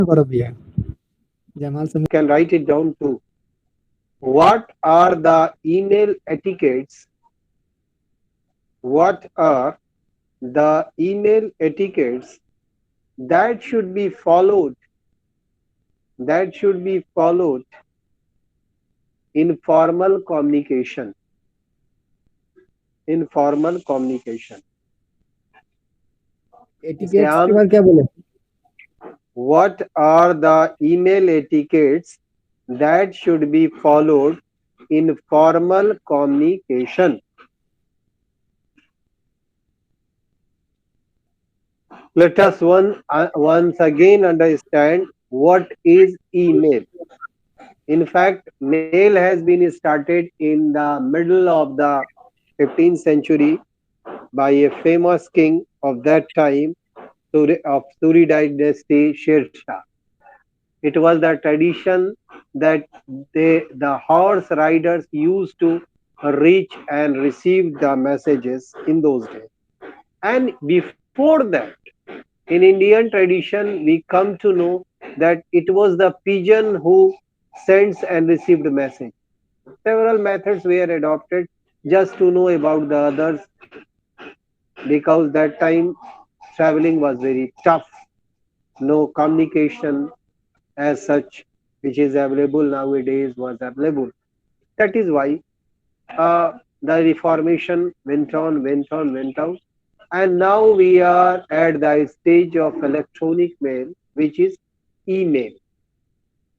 करो भैया। जमाल से Can write it down too. What are the email etiquettes? What are the email etiquettes that should be followed, that should be followed in formal communication? In formal communication. Etiquettes के Syam, बाद क्या बोले? what are the email etiquettes that should be followed in formal communication? Let us once again understand what is email. In fact, mail has been started in the middle of the 15th century by a famous king of that time of Suri dynasty, Sher Shah. It was the tradition that the horse riders used to reach and receive the messages in those days. And before that, in Indian tradition, we come to know that it was the pigeon who sends and received message. Several methods were adopted just to know about the others because that time traveling was very tough. No communication as such, which is available nowadays, was available. That is why the reformation went on, went on, went on, and now we are at the stage of electronic mail, which is email.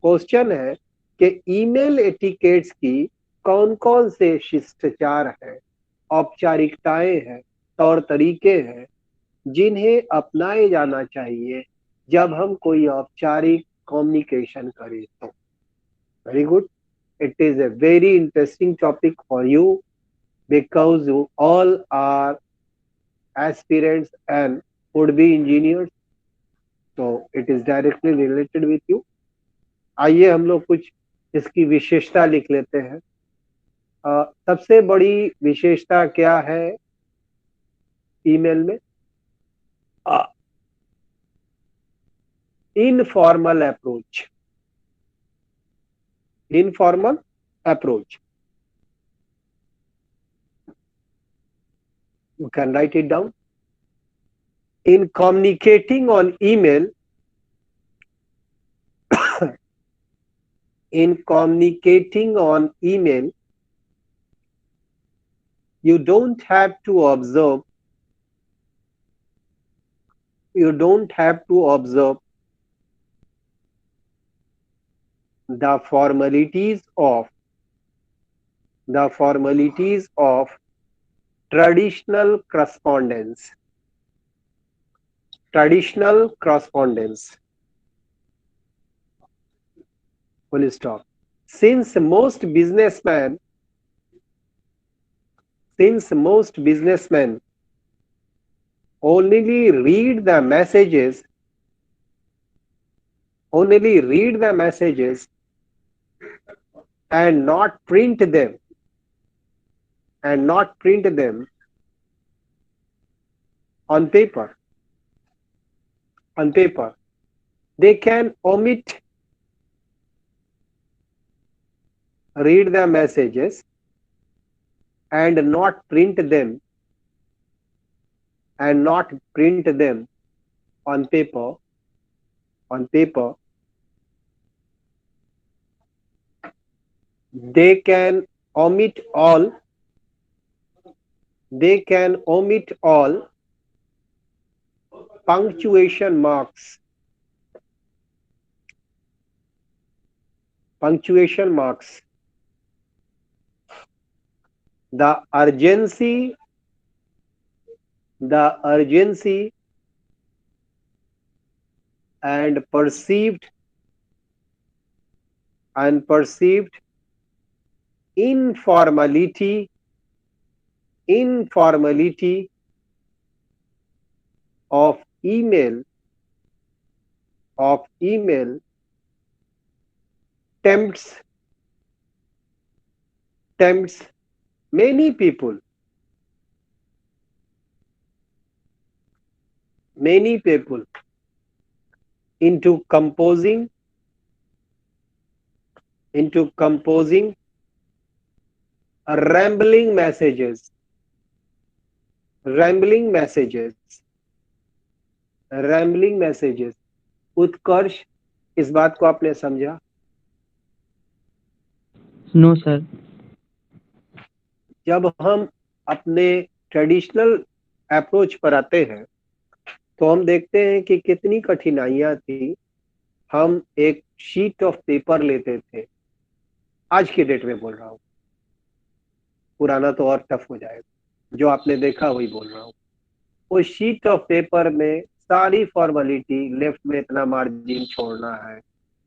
Question है कि email etiquettes की कौन कौन से शिष्टाचार है, औपचारिकताएं हैं, तौर तरीके हैं जिन्हें अपनाए जाना चाहिए जब हम कोई औपचारिक कम्युनिकेशन करें तो। Very good, it is a very interesting topic for you because you all are aspirants and would be engineers, so it is directly related with you. आइए हम लोग कुछ इसकी विशेषता लिख लेते हैं। सबसे बड़ी विशेषता क्या है ईमेल में? Informal approach. Informal approach, you can write it down. In communicating on email, in communicating on email, you don't have to observe, you don't have to observe the formalities of the formalities of traditional correspondence. Traditional correspondence. Full stop. Since most businessmen, since most businessmen only read the messages, only read the messages and not print them, and not print them on paper, on paper, they can omit read the messages and not print them, and not print them on paper, on paper. They can omit all, they can omit all punctuation marks, punctuation marks, the urgency, the urgency and perceived informality, informality of email, of email tempts, tempts many people, many people into composing rambling messages, rambling messages, rambling messages. उत्कर्ष, इस बात को आपने समझा? No, sir. जब हम अपने traditional approach पर आते हैं तो हम देखते हैं कि कितनी कठिनाइयां थी। हम एक शीट ऑफ पेपर लेते थे, आज की डेट में बोल रहा हूँ, पुराना तो और टफ हो जाएगा, जो आपने देखा वही बोल रहा हूँ। उस शीट ऑफ पेपर में सारी फॉर्मेलिटी, लेफ्ट में इतना मार्जिन छोड़ना है,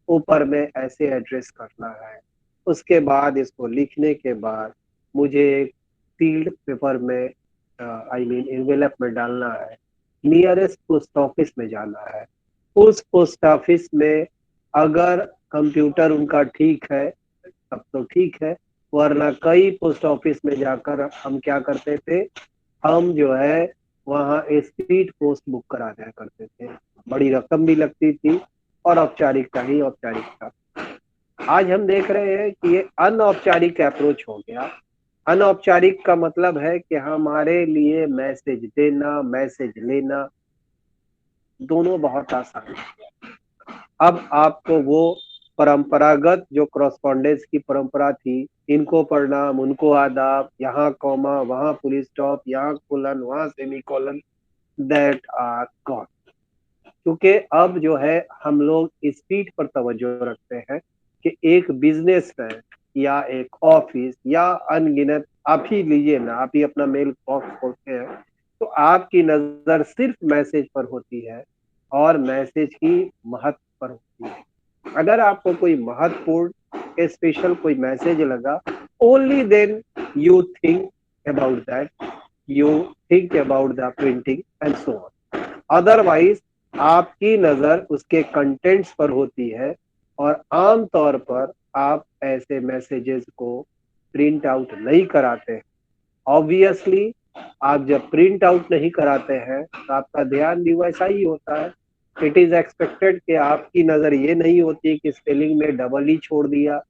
ऊपर में ऐसे एड्रेस करना है, उसके बाद इसको लिखने के बाद मुझे एक सील्ड पेपर में आई मीन एनवेलप में डालना है, नियरेस्ट पोस्ट ऑफिस में जाना है। उस पोस्ट ऑफिस में अगर कंप्यूटर उनका ठीक है तब तो ठीक है, वरना कई पोस्ट ऑफिस में जाकर हम क्या करते थे, हम जो है वहाँ स्पीड पोस्ट बुक करा दिया करते थे। बड़ी रकम भी लगती थी और औपचारिकता ही औपचारिकता। आज हम देख रहे हैं कि ये अनौपचारिक अप्रोच हो गया। अनौपचारिक का मतलब है कि हमारे लिए मैसेज देना, मैसेज लेना दोनों बहुत आसान है। अब आपको वो परंपरागत जो करस्पॉन्डेंस की परंपरा थी, इनको प्रणाम, उनको आदाब, यहाँ कॉमा, वहां पुलिस स्टॉप, यहाँ कोलन, वहां सेमीकोलन, दैट आर गॉन। क्योंकि अब जो है हम लोग स्पीड पर तवज्जो रखते हैं कि एक बिजनेस मैन या एक ऑफिस या अनगिनत, आप ही लीजिए ना, आप ही अपना मेल बॉक्स खोलते हैं तो आपकी नजर सिर्फ मैसेज पर होती है और मैसेज की महत्व पर होती है। अगर आपको कोई महत्वपूर्ण स्पेशल कोई मैसेज लगा, only then you think about that, you think about the printing and so on. Otherwise आपकी नजर उसके कंटेंट्स पर होती है और आम तौर पर आप ऐसे मैसेजेस को प्रिंट आउट नहीं कराते। ऑब्वियसली आप जब प्रिंट आउट नहीं कराते हैं तो आपका ध्यान भी वैसा ही होता है। इट इज एक्सपेक्टेड कि आपकी नजर ये नहीं होती कि स्पेलिंग में डबल ई छोड़ दिया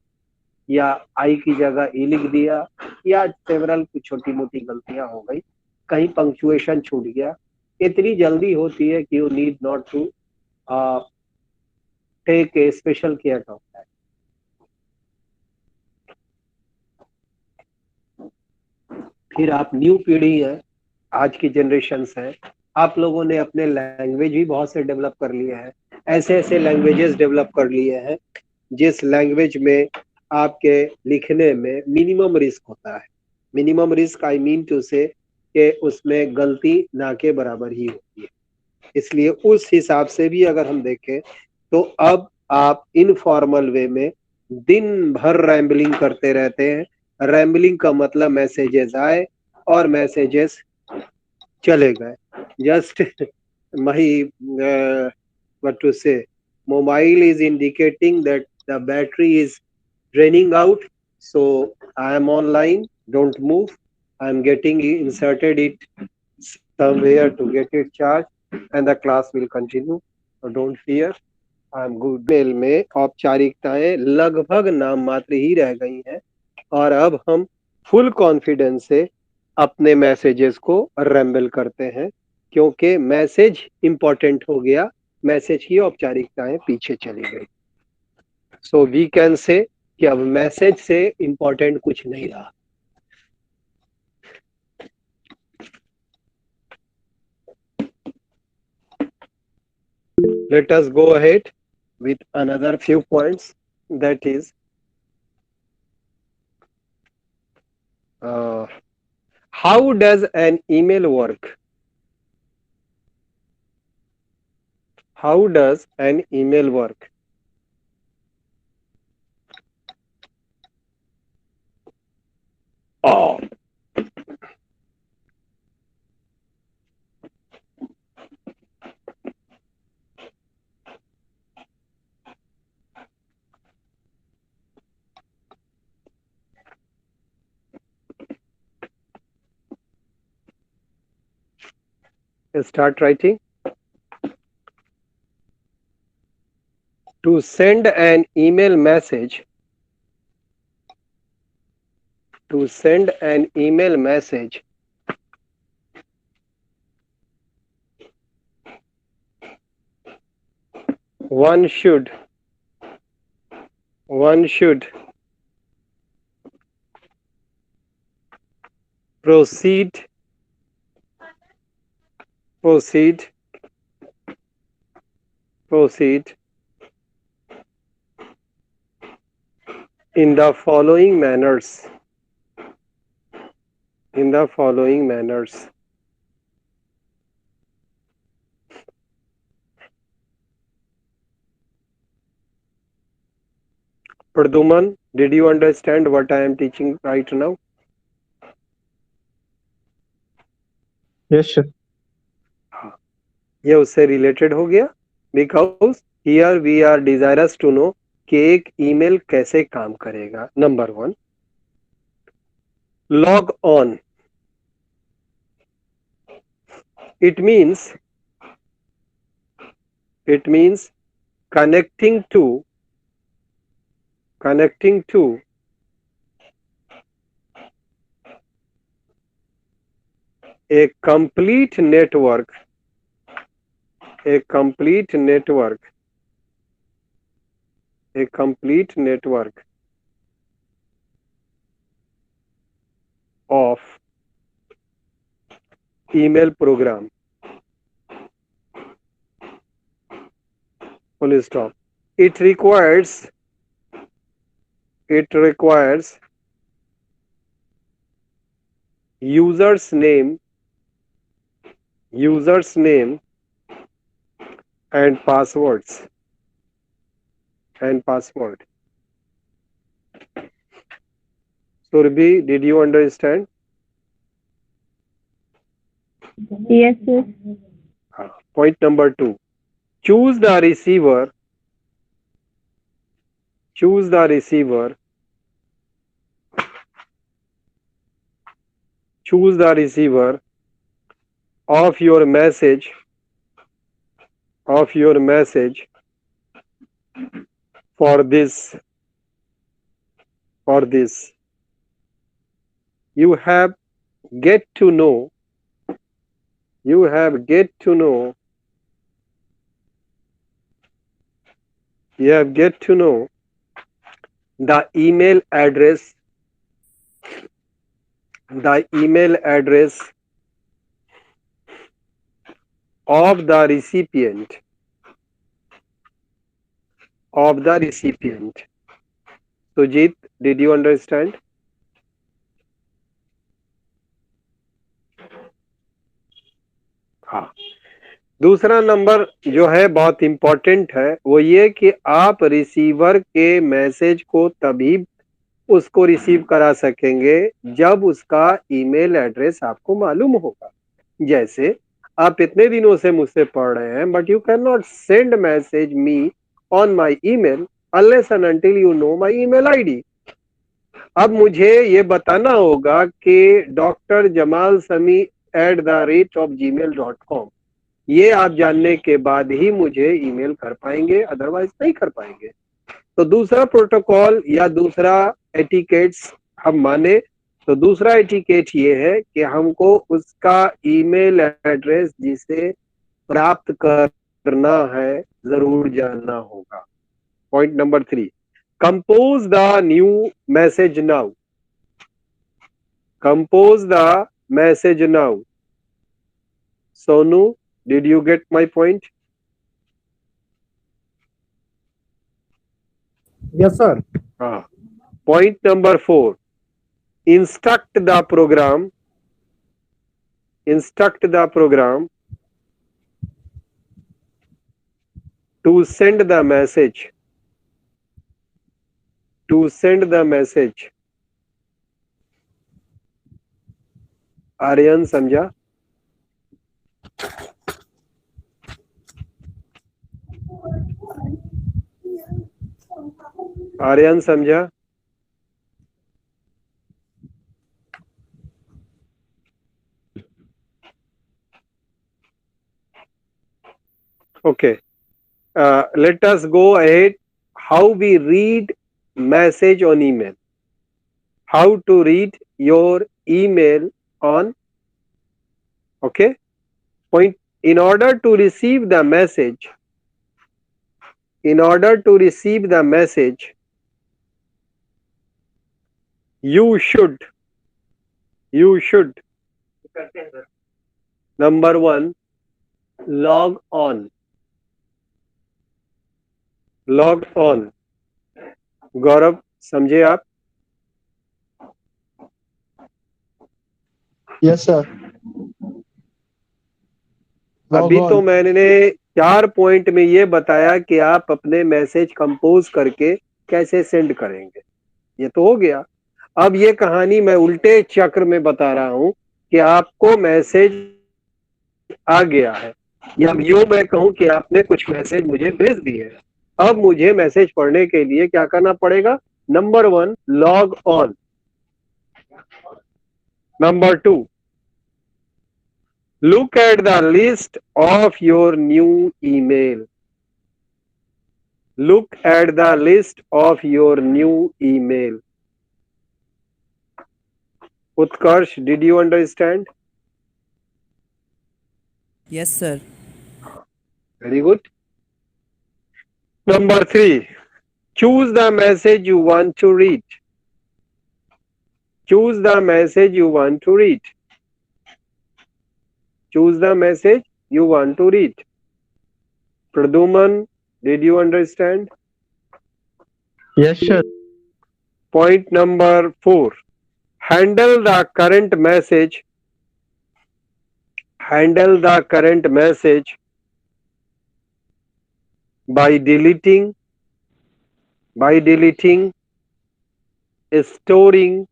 या आई की जगह ई लिख दिया या सेवरल कुछ छोटी मोटी गलतियां हो गई, कहीं पंक्चुएशन छूट गया। इतनी जल्दी होती है कि you need not to take a special care of that. फिर आप न्यू पीढ़ी है, आज की जनरेशन है, आप लोगों ने अपने लैंग्वेज भी बहुत से डेवलप कर लिए हैं। ऐसे ऐसे लैंग्वेजेस डेवलप कर लिए हैं जिस लैंग्वेज में आपके लिखने में मिनिमम रिस्क होता है। Minimum risk I mean to say कि उसमें गलती ना के बराबर ही होती है। इसलिए उस हिसाब से भी अगर हम देखें तो अब आप इनफॉर्मल वे में दिन भर रैम्बलिंग करते रहते हैं। रैम्बलिंग का मतलब मैसेजेस आए और मैसेजेस चले गए। Just my what to say, mobile is indicating that the battery is draining out, so I am online, don't move, I am getting inserted it somewhere to get it charged and the class will continue, so don't fear, I am good। Mail में औपचारिकताएं लगभग नाम मात्र ही रह गई हैं और अब हम फुल कॉन्फिडेंस से अपने मैसेजेस को रैम्बल करते हैं क्योंकि मैसेज इंपॉर्टेंट हो गया, मैसेज की औपचारिकताएं पीछे चली गई। सो वी कैन से कि अब मैसेज से इंपॉर्टेंट कुछ नहीं रहा। Let us go ahead with another few points, that is how does an email work? How does an email work? Oh, start writing. To send an email message, to send an email message, one should one should proceed proceed proceed in the following manners, in the following manners. Praduman, did you understand what I am teaching right now? Yes, sir. ये उससे related हो गया, because here we are desirous to know कि एक email कैसे काम करेगा. Number 1, log on. It means connecting to a complete network, a complete network, a complete network of email program. Full stop. It requires user's name and passwords and password. Surbhi, did you understand? Yes, sir. Point number 2. Choose the receiver. Choose the receiver. Choose the receiver of your message. Of your message for this. For this. You have get to know. You have get to know. You have get to know the email address, the email address of the recipient, of the recipient. Sujit, did you understand? हाँ. दूसरा number जो है बहुत important है, वो ये कि आप रिसीवर के मैसेज को तभी उसको रिसीव करा सकेंगे जब उसका ईमेल एड्रेस आपको मालूम होगा. जैसे आप इतने दिनों से मुझसे पढ़ रहे हैं, but you can not send message me on my email unless and until you know my email ID. अब मुझे ये बताना होगा कि डॉक्टर जमाल समी @gmail.com, ये आप जानने के बाद ही मुझे ईमेल कर पाएंगे, अदरवाइज नहीं कर पाएंगे. तो दूसरा प्रोटोकॉल या दूसरा एटिकेट्स हम माने तो दूसरा एटिकेट ये है कि हमको उसका ईमेल एड्रेस जिसे प्राप्त करना है जरूर जानना होगा. Point number 3, compose the new message now. Compose the message now. Sonu, did you get my point? Yes, sir. Point number 4, instruct the program to send the message Aryan समझा? आर्यन समझा? Okay. let us go ahead. How we read message on email. How to read your email on. Okay. Point. In order to receive the message, you should number one, log on. गौरव समझे आप? Yes, sir. अभी Log तो on. मैंने 4 point में ये बताया कि आप अपने मैसेज कंपोज करके कैसे सेंड करेंगे, ये तो हो गया। अब ये कहानी मैं उल्टे चक्र में बता रहा हूं कि आपको मैसेज आ गया है, या यूं मैं कहूं कि आपने कुछ मैसेज मुझे भेज दिए। अब मुझे मैसेज पढ़ने के लिए क्या करना पड़ेगा? Number 1, log on. Number 2, look at the list of your new email. Look at the list of your new email. Utkarsh, did you understand? Yes, sir. Very good. Number 3, choose the message you want to read. Choose the message you want to read. Choose the message you want to read. Praduman, did you understand? Yes, sir. Point number 4, handle the current message. Handle the current message by deleting, storing,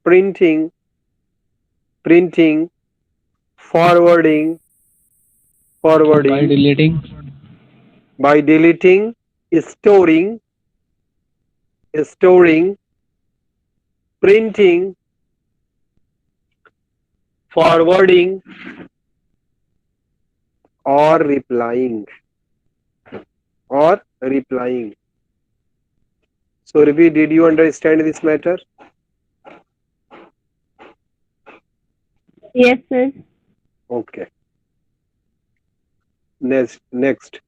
printing, forwarding, By deleting. storing, printing, forwarding, or replying. Surabhi, did you understand this matter? Yes, sir. Okay. Next.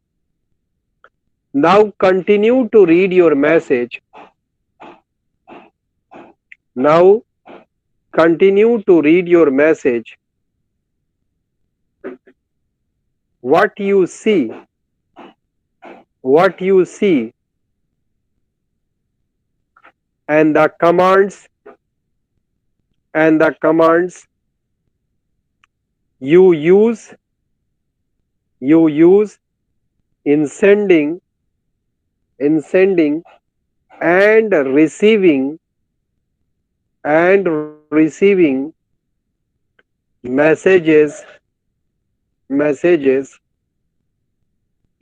Now continue to read your message. Now continue to read your message. What you see, and the commands you use in sending and receiving messages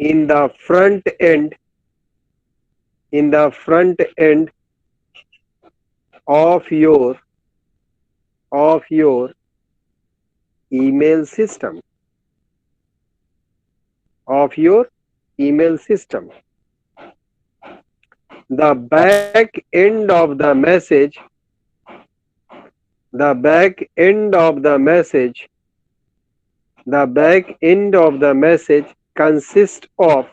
in the front end of your email system. The back end of the message consists of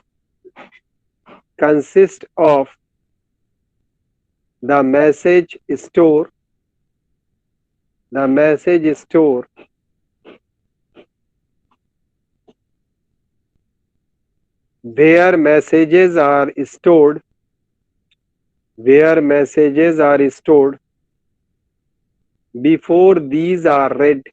the message store, where messages are stored before these are read.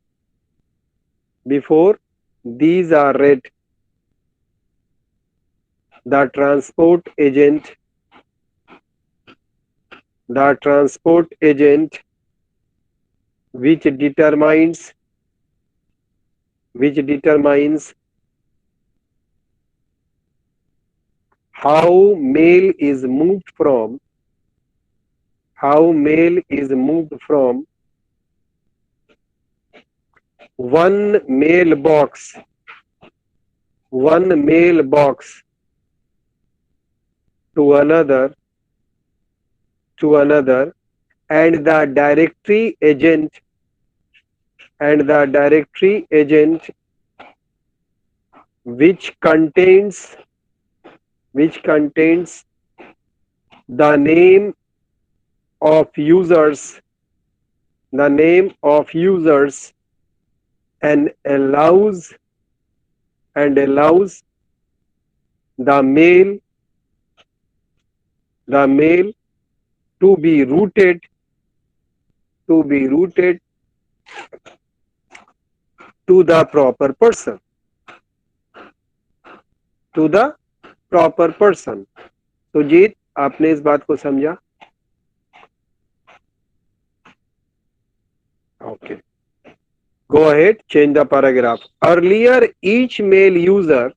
The transport agent which determines how mail is moved from one mailbox one mailbox to another, and the directory agent which contains the name of users and allows the mail to be routed to the proper person. Sujit, आपने इस बात को समझा? Okay. Go ahead, change the paragraph. Earlier, each mail users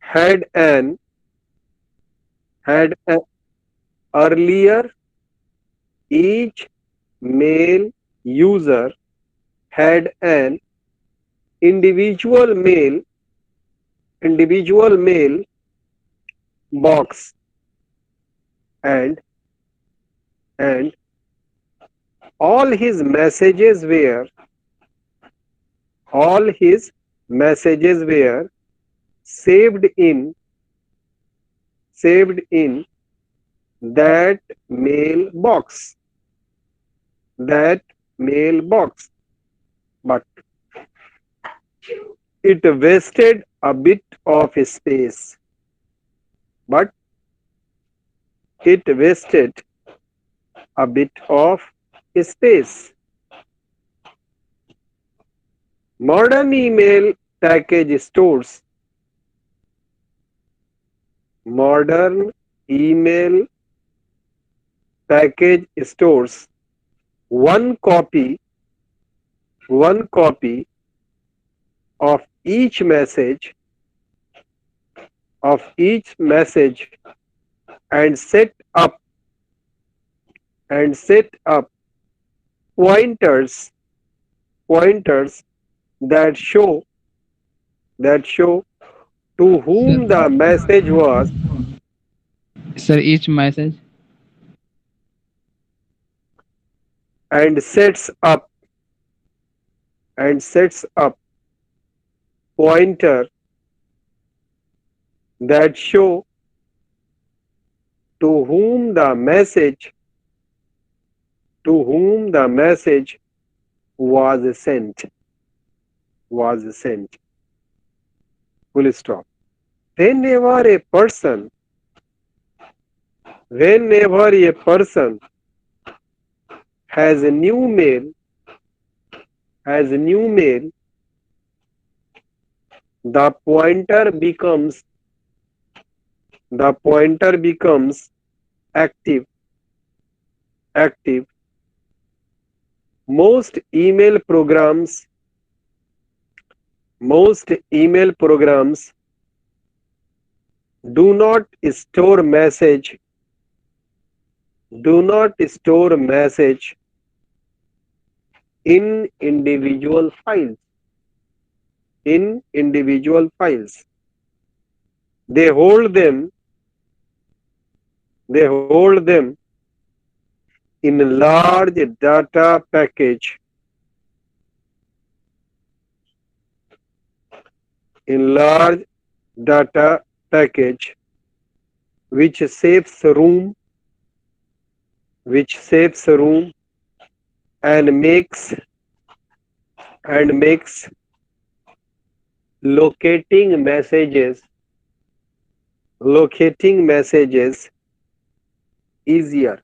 had an individual mail box and all his messages were saved in that mailbox. But it wasted a bit of space. Modern email package stores one copy of each message and set up pointers that show to whom the message was. Sir, each message. And sets up pointer that show to whom the message was sent. Full stop. Whenever a person has a new mail, the pointer becomes active. Most email programs do not store message in individual files. They hold them in a large data package. Which saves room and makes locating messages easier.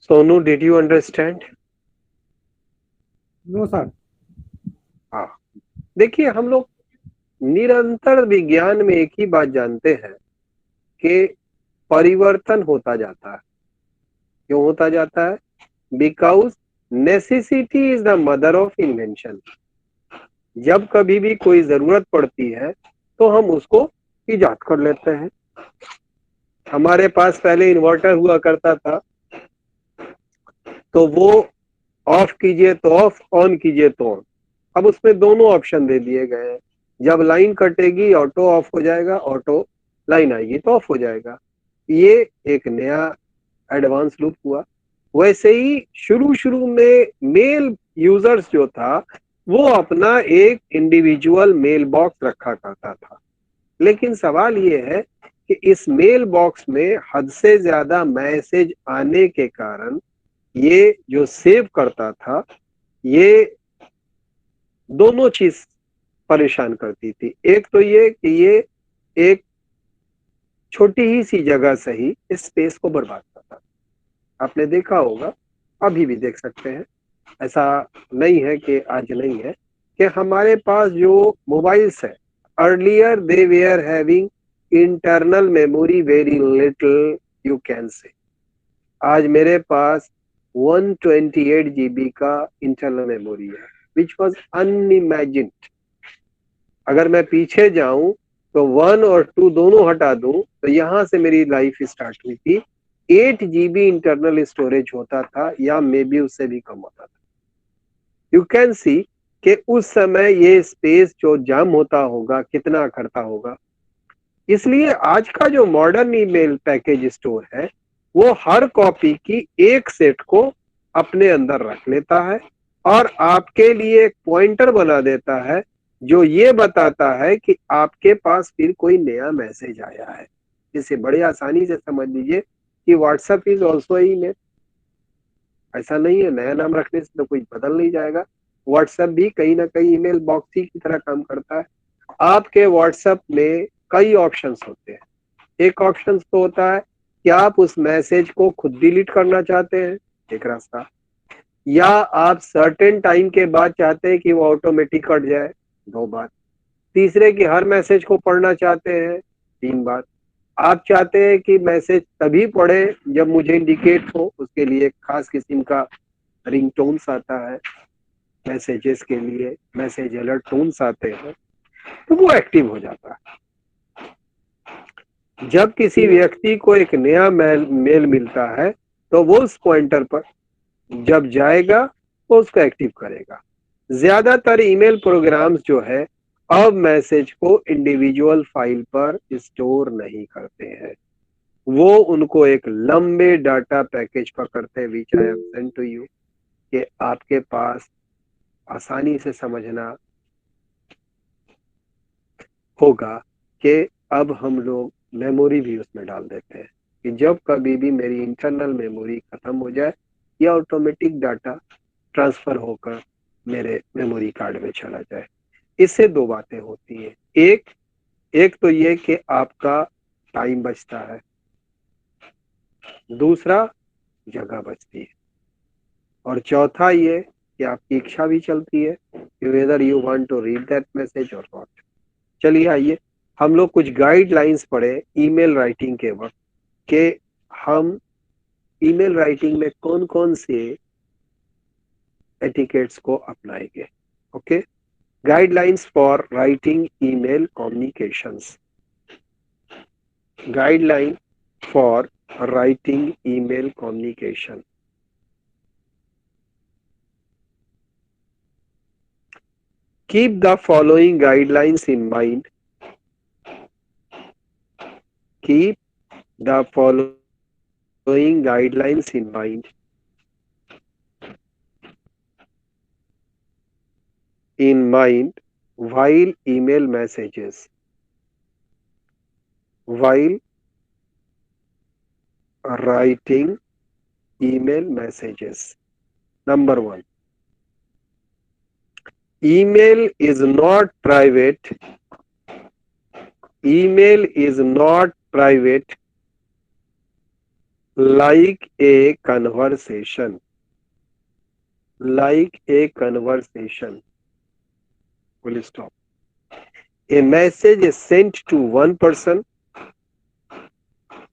Sonu, did you understand? No, sir. हाँ, देखिए, हम लोग निरंतर विज्ञान में एक ही बात जानते हैं कि परिवर्तन होता जाता है. क्यों होता जाता है? Because necessity is the mother of invention. जब कभी भी कोई जरूरत पड़ती है तो हम उसको इजाद कर लेते हैं. हमारे पास पहले इन्वर्टर हुआ करता था, तो वो ऑफ कीजिए तो ऑफ, ऑन कीजिए तो ऑन। अब उसमें दोनों ऑप्शन दे दिए गए हैं। जब लाइन कटेगी ऑटो ऑफ हो जाएगा, ऑटो लाइन आएगी तो ऑफ हो जाएगा। ये एक नया एडवांस लूप हुआ। वैसे ही शुरू शुरू में मेल यूजर्स जो था वो अपना एक इंडिविजुअल मेल बॉक्स रखा करता था, लेकिन सवाल ये है कि इस मेल बॉक्स में हद से ज्यादा मैसेज आने के कारण ये जो सेव करता था, ये दोनों चीज परेशान करती थी। एक तो ये कि ये एक छोटी ही सी जगह से ही स्पेस को बर्बाद करता था। आपने देखा होगा, अभी भी देख सकते हैं, ऐसा नहीं है कि आज नहीं है, कि हमारे पास जो मोबाइल्स है, earlier they were having internal memory very little, you can say. आज मेरे पास 128 GB का इंटरनल मेमोरी है, विच वॉज अनइमेजिन्ड। अगर मैं पीछे जाऊं तो 1 और 2 दोनों हटा दूं तो यहां से मेरी लाइफ स्टार्ट हुई थी। 8 GB इंटरनल स्टोरेज होता था, या मे बी उससे भी कम होता था। यू कैन सी कि उस समय ये स्पेस जो जाम होता होगा कितना करता होगा। इसलिए आज का जो मॉडर्न ईमेल पैकेज स्टोर है वो हर कॉपी की एक सेट को अपने अंदर रख लेता है और आपके लिए एक पॉइंटर बना देता है जो ये बताता है कि आपके पास फिर कोई नया मैसेज आया है। इसे बड़े आसानी से समझ लीजिए कि व्हाट्सएप इज ऑल्सो ईमेल। ऐसा नहीं है नया नाम रखने से तो कोई बदल नहीं जाएगा। व्हाट्सएप भी कहीं ना कहीं ईमेल बॉक्स ही की तरह काम करता है। आपके व्हाट्सएप में कई ऑप्शंस होते हैं। एक ऑप्शन तो होता है कि आप उस मैसेज को खुद डिलीट करना चाहते हैं, एक रास्ता, या आप सर्टेन टाइम के बाद चाहते हैं कि वो ऑटोमेटिक कट जाए, 2 बात। तीसरे कि हर मैसेज को पढ़ना चाहते हैं, 3 बात। आप चाहते हैं कि मैसेज तभी पढ़े जब मुझे इंडिकेट हो, उसके लिए खास किस्म का रिंगटोन्स आता है मैसेजेस के लिए, मैसेज अलर्ट टोन्स आते हैं, तो वो एक्टिव हो जाता है। जब किसी व्यक्ति को एक नया मेल मिलता है तो वो उस पॉइंटर पर जब जाएगा वो उसको एक्टिव करेगा। ज्यादातर ईमेल प्रोग्राम्स जो है अब मैसेज को इंडिविजुअल फाइल पर स्टोर नहीं करते हैं, वो उनको एक लंबे डाटा पैकेज पर करते हैं, which I have sent to you, कि आपके पास आसानी से समझना होगा कि अब हम लोग मेमोरी भी उसमें डाल देते हैं कि जब कभी भी मेरी इंटरनल मेमोरी खत्म हो जाए या ऑटोमेटिक डाटा ट्रांसफर होकर मेरे मेमोरी कार्ड में चला जाए। इससे 2 बातें होती हैं। एक तो ये कि आपका टाइम बचता है, दूसरा जगह बचती है, और चौथा ये कि आपकी इच्छा भी चलती है कि whether you want to read that message और नॉट। चलिए आइए हम लोग कुछ गाइडलाइंस पढ़े ईमेल राइटिंग के वक्त, कि हम ईमेल राइटिंग में कौन कौन से एटिकेट्स को अपनाएंगे। Okay, guidelines for writing email communications. Guideline for writing email communication. Keep the following guidelines in mind. Keep the following guidelines in mind. While email messages. While writing email messages. Number 1. Email is not private. Email is not private like a conversation. Like a conversation. Full stop. A message is sent to one person.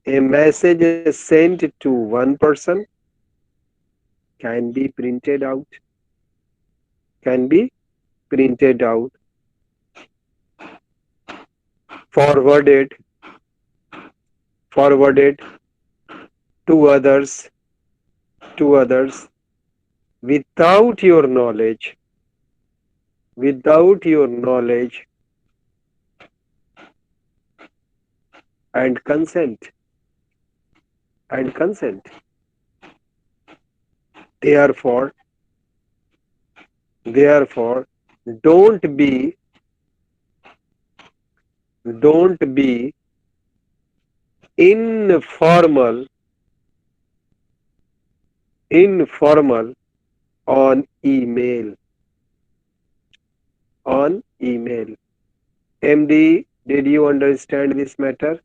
A message is sent to one person. Can be printed out. Can be printed out, forwarded, forwarded to others without your knowledge and consent. Therefore, don't be informal on email. MD, did you understand this matter?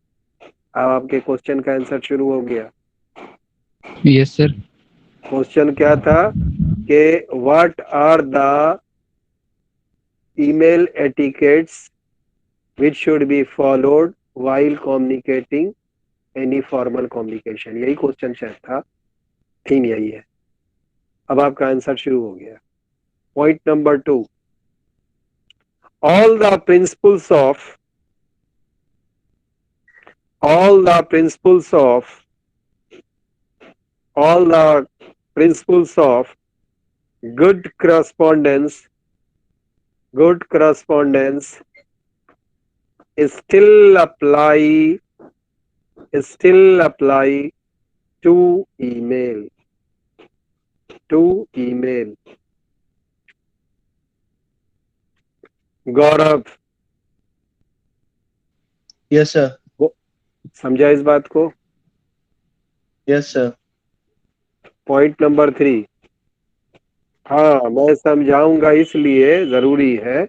अब आपके question का answer शुरू हो गया. Yes, sir. Question क्या था कि what are the email etiquettes which should be followed while communicating any formal communication. यही क्वेश्चन शायद था, थीम यही है. अब आपका आंसर शुरू हो गया. Point number 2, all the principles of good correspondence still apply to email. Gaurav, Yes, sir. समझा इस बात को? Yes, sir. पॉइंट नंबर 3, हाँ मैं समझाऊंगा, इसलिए जरूरी है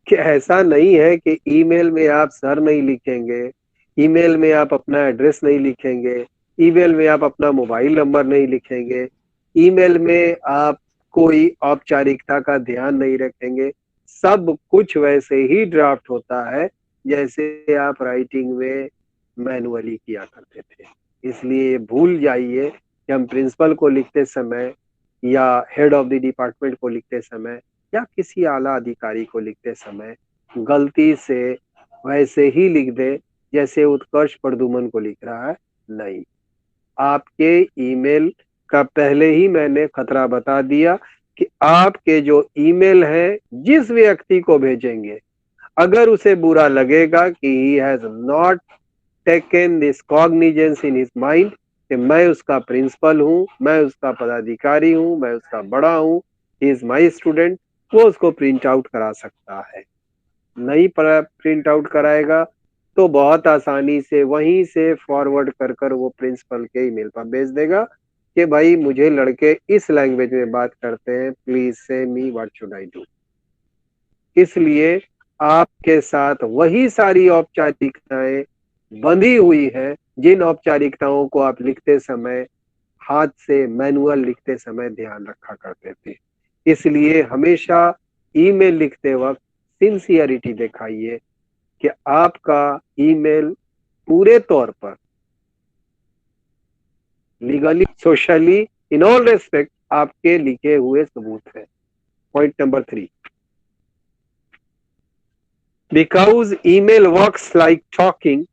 कि ऐसा नहीं है कि ईमेल में आप सर नहीं लिखेंगे, ईमेल में आप अपना एड्रेस नहीं लिखेंगे, ईमेल में आप अपना मोबाइल नंबर नहीं लिखेंगे, ईमेल में आप कोई औपचारिकता का ध्यान नहीं रखेंगे. सब कुछ वैसे ही ड्राफ्ट होता है जैसे आप राइटिंग में मैनुअली किया करते थे. इसलिए भूल जाइए कि हम प्रिंसिपल को लिखते समय या हेड ऑफ द डिपार्टमेंट को लिखते समय या किसी आला अधिकारी को लिखते समय गलती से वैसे ही लिख दे जैसे उत्कर्ष प्रदुमन को लिख रहा है. नहीं, आपके ईमेल का पहले ही मैंने खतरा बता दिया कि आपके जो ईमेल है जिस व्यक्ति को भेजेंगे, अगर उसे बुरा लगेगा कि he has not taken this cognizance in his mind कि मैं उसका प्रिंसिपल हूँ, मैं उसका पदाधिकारी हूँ, मैं उसका बड़ा हूँ, ही इज माई स्टूडेंट, वो उसको प्रिंट आउट करा सकता है. नहीं प्रिंट आउट कराएगा तो बहुत आसानी से वहीं से फॉरवर्ड कर कर वो प्रिंसिपल के ईमेल पर भेज देगा कि भाई मुझे लड़के इस लैंग्वेज में बात करते हैं, प्लीज से me what should I do. इसलिए आपके साथ वही सारी औपचारिकताएं बंधी हुई है जिन औपचारिकताओं को आप लिखते समय हाथ से मैनुअल लिखते समय ध्यान रखा करते थे. इसलिए हमेशा ईमेल लिखते वक्त सिंसियरिटी दिखाइए कि आपका ईमेल पूरे तौर पर legally, socially, in all respect आपके लिखे हुए सबूत है. Point number 3, because email works like talking,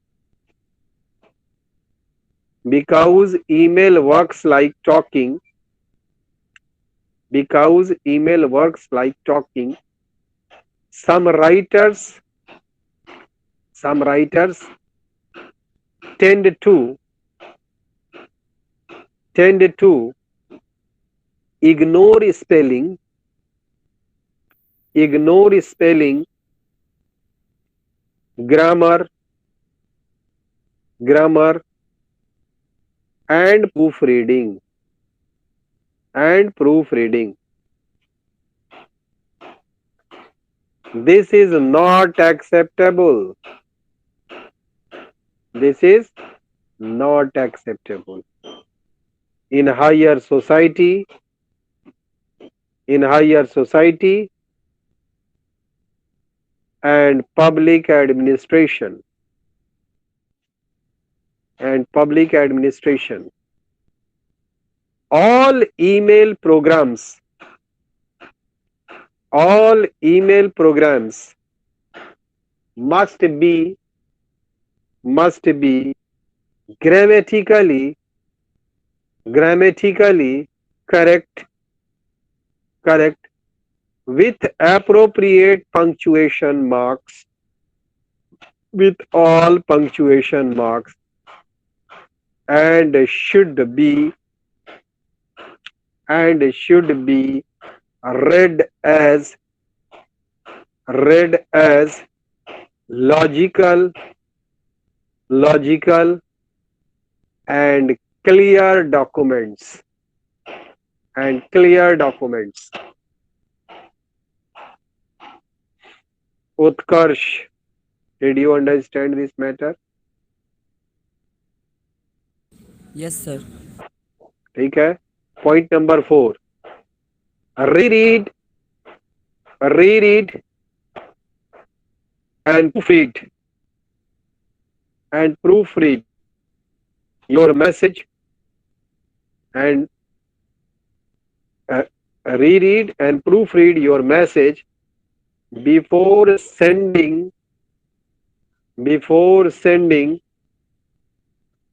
some writers tend to ignore spelling, grammar and proofreading. This is not acceptable. In higher society and public administration, all email programs must be grammatically correct with appropriate punctuation marks, with all punctuation marks, and should be read as logical and clear documents. Utkarsh, did you understand this matter? Yes, sir. ठीक है. Point number 4. Reread and proofread your message and reread and proofread your message before sending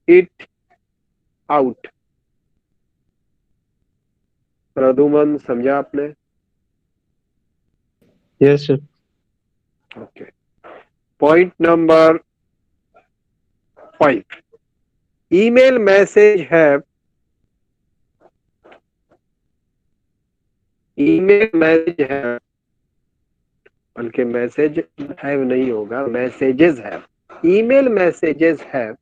it out. Praduman, समझा आपने? Yes, sir. Okay. Point number 5. Email message have बल्कि message have नहीं होगा, messages have. email messages have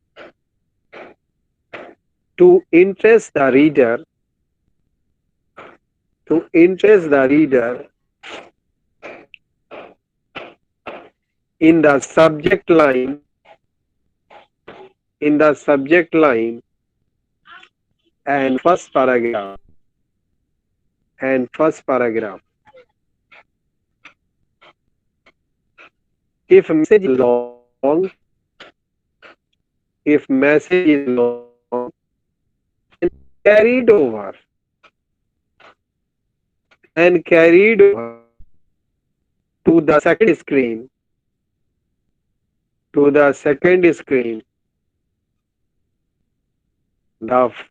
to interest the reader in the subject line and first paragraph. If message is long, carried over to the second screen. The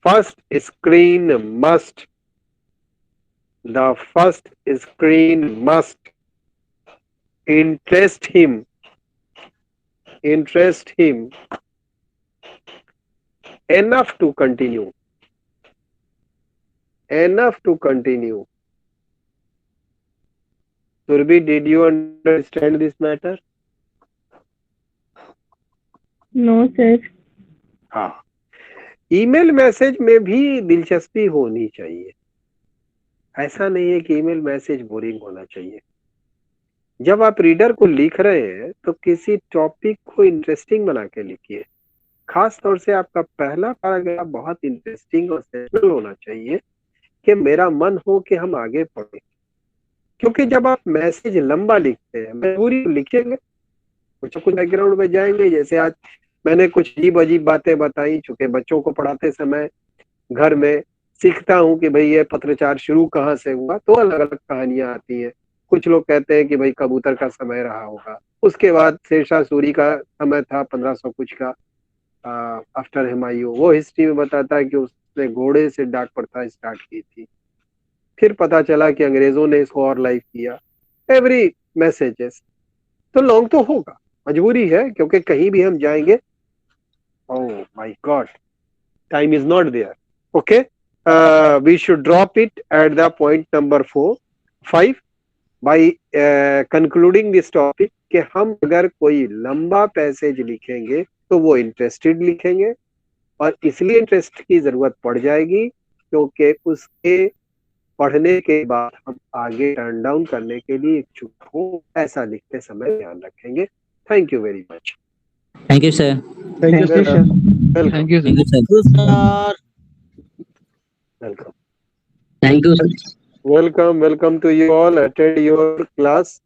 first screen must interest him enough to continue. Surbi, did you understand this matter? No, sir. हाँ. Email message में भी दिलचस्पी होनी चाहिए. ऐसा नहीं है कि ईमेल मैसेज बोरिंग होना चाहिए. जब आप रीडर को लिख रहे हैं तो किसी टॉपिक को इंटरेस्टिंग बना के लिखिए. खास तौर से आपका पहला पैराग्राफ बहुत इंटरेस्टिंग और सेंसेशनल होना चाहिए कि मेरा मन हो कि हम आगे पढ़ें. क्योंकि जब आप मैसेज लंबा लिखते हैं, मजबूरी लिखेंगे, कुछ बैकग्राउंड में जाएंगे. जैसे आज मैंने कुछ अजीब बातें बताई, चूंकि बच्चों को पढ़ाते समय घर में सीखता हूँ कि भाई ये पत्रचार शुरू कहाँ से हुआ, तो अलग अलग कहानियां आती हैं. कुछ लोग कहते हैं कि भाई कबूतर का समय रहा होगा, उसके बाद शेरशाह सूरी का समय था 1500 कुछ का आफ्टर हुमायूं. वो हिस्ट्री में बताता है कि उसने घोड़े से डाक प्रथा स्टार्ट की थी, फिर पता चला कि अंग्रेजों ने इसको और लाइव किया. एवरी मैसेजेस तो लॉन्ग तो होगा, मजबूरी है, क्योंकि कहीं भी हम जाएंगे. Oh my god, time is not there. Okay, we should drop it at the point number 5 by concluding this topic कि हम अगर कोई लंबा पैसेज लिखेंगे तो वो इंटरेस्टेड लिखेंगे, और इसलिए इंटरेस्ट की जरूरत पड़ जाएगी क्योंकि उसके पढ़ने के बाद हम आगे टर्न डाउन करने के लिए इच्छुक हो. ऐसा लिखते समय ध्यान रखेंगे. Thank you very much. Thank you, sir. Thank you, sir. Welcome. Thank you, sir. Thank you, sir. Welcome. Thank you, sir. Welcome to you all. Attend your class.